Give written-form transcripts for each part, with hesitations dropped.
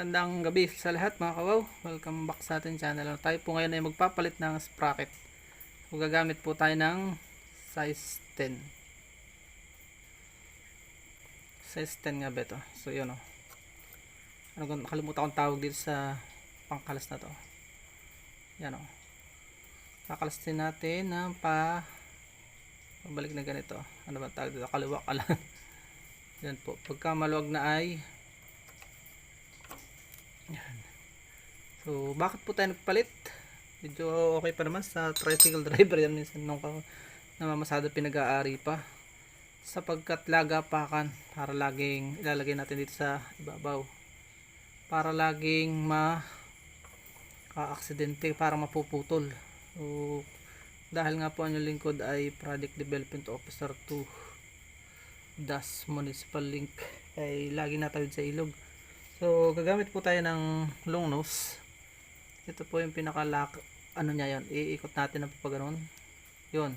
Magandang gabi sa lahat mga kawaw. Welcome back sa ating channel. Tayo po ngayon ay magpapalit ng sprocket. So, gagamit po tayo ng size 10. Size 10 nga ba ito? So yun o. Nakalimutan kong tawag dito sa pangkalas na to. Yan o. Kakalasin natin ng pabalik na ganito. Ano ba tawag dito? Kaliwa ka lang. Yan po. Pagka maluwag na ay yan. So, bakit po tayo nagpalit? Medyo okay pa naman sa tricycle driver yan minsan nung namamasada pinag-aari pa. Sapagkat lagapakan para laging ilalagay natin dito sa ibabaw. Para laging aksidente, para mapuputol. So, dahil nga po ang lingkod ay Project Development Officer 2 DAS Municipal Link ay lagi natawid sa ilog. So, gagamit po tayo ng long nose. Ito po yung pinaka-lock, ano niya yon. Iikot natin ng papaganon. Yun.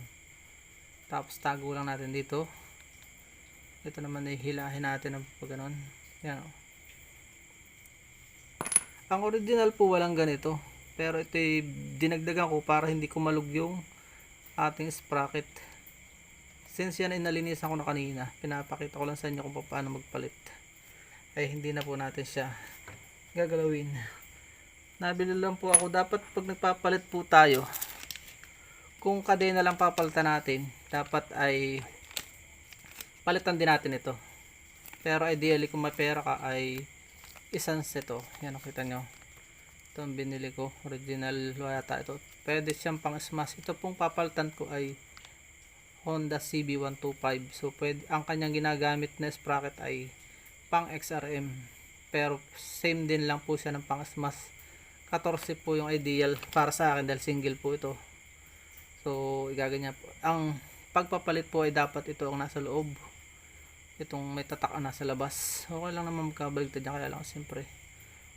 Tapos tago lang natin dito. Ito naman ay hilahin natin ng papaganon. Yan o. Ang original po walang ganito. Pero ito ay dinagdagan ko para hindi kumalog yung ating sprocket. Since yan ay nalinisan ko na kanina, pinapakita ko lang sa inyo kung paano magpalit. Ay hindi na po natin siya gagalawin. Nabili lang po ako. Dapat pag nagpapalit po tayo, kung kadena lang papalitan natin, dapat ay palitan din natin ito. Pero ideally kung may pera ka ay isang set ito. Yan, nakita nyo. Ito ang binili ko. Original yata ito. Pwede siyang pang smash. Ito pong papalitan ko ay Honda CB125. So pwede, ang kanyang ginagamit na sprocket ay pang XRM, pero same din lang po siya ng pang smash. 14 po yung ideal para sa akin dahil single po ito. So igaganyan po. Ang pagpapalit po ay dapat ito ang nasa loob, itong may tatak na nasa labas. Okay lang naman magkabaligtad niya, kaya lang siyempre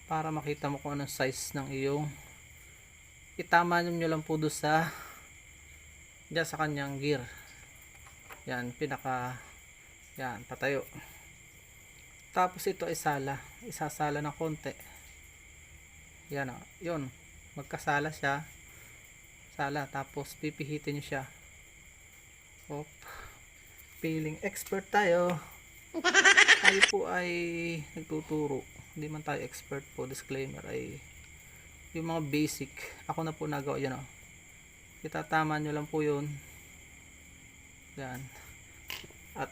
para makita mo kung anong size ng iyong itama nyo lang po doon sa dyan sa kanyang gear. Yan, yan, patayo. Tapos ito ay isasala ng konti. Yan o, yun, magkasala siya, sala, tapos pipihitin nyo siya. Op, feeling expert tayo. Tayo po ay nagtuturo, hindi man tayo expert po, disclaimer, ay yung mga basic ako na po nagawa. Yan o, itatama nyo lang po yun. Yan, at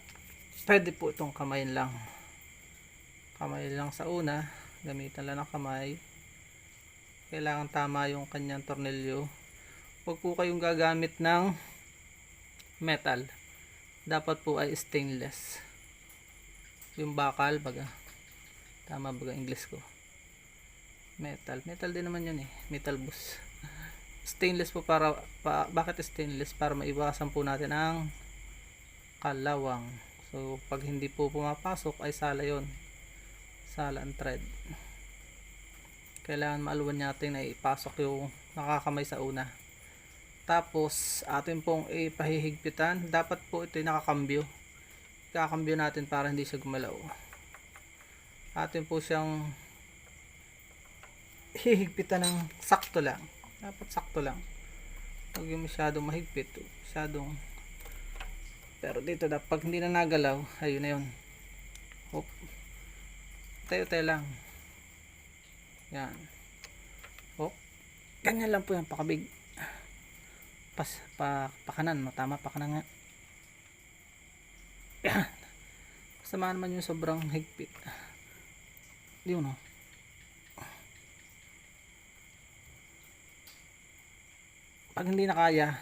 pwede po itong kamayin lang sa una, gamitan lang ng kamay. Kailangan tama yung kanyang tornilyo. Huwag po kayong gagamit ng metal, dapat po ay stainless yung bakal, baga tama baga English ko. Metal din naman yun eh, metal bus. Stainless po bakit stainless? Para maiwasan po natin ang kalawang. So pag hindi po pumapasok ay sala yon, sala ang thread. Kailangan maaluan natin na ipasok yung nakakamay sa una. Tapos atin pong ipahihigpitan. Dapat po ito nakakambyo. Kakambyo natin para hindi siya gumalaw. Atin po siyang hihigpitan ng sakto lang. Dapat sakto lang. Huwag yung masyadong mahigpit, masyadong. Pero dito dapat pag hindi na nagalaw, ayun na yun. Hop. Tayo lang. Yan. Hop. Ganyan lang po yan, pakabig. Pakanan, no? Tama, pakanan nga. Yan. Kasama naman yung sobrang higpit. Yun, no? Pag hindi na kaya,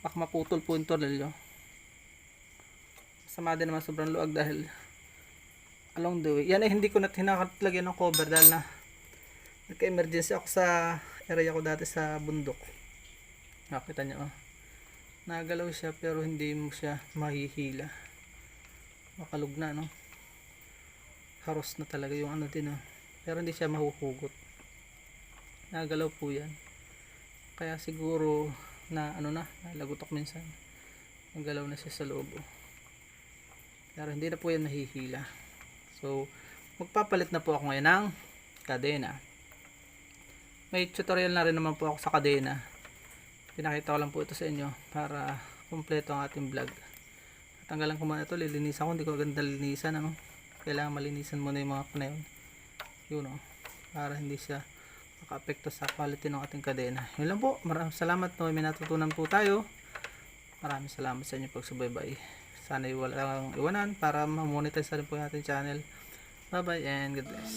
baka maputol po yung tornilyo. Sama din naman sobrang luag dahil along the way. Yan ay hindi ko na lagyan ng cover dahil na nagka-emergency ako sa area ko dati sa bundok. Nakita nyo, oh. Nagalaw siya pero hindi mo siya mahihila. Makalug na, no? Haros na talaga yung ano din, oh. Pero hindi siya mahuhugot. Nagalaw po yan. Kaya siguro na ano na, nalagutok minsan. Nagalaw na siya sa loob, oh. Pero hindi na po yan nahihila. So magpapalit na po ako ngayon ng kadena. May tutorial na rin naman po ako sa kadena. Pinakita ko lang po ito sa inyo para kumpleto ang ating vlog. Tanggalan ko muna ito, lilinisan ko, hindi ko agad linisan, ano. Kailangan malinisan muna yung mga panayon. Yun, oh, para hindi siya maka-apekto sa quality ng ating kadena. Yun lang po, maraming salamat po, may natutunan po tayo. Maraming salamat sa inyo pagsubaybay. Sana walang iwanan para ma-monetize na rin po yung ating channel. Bye bye and God bless.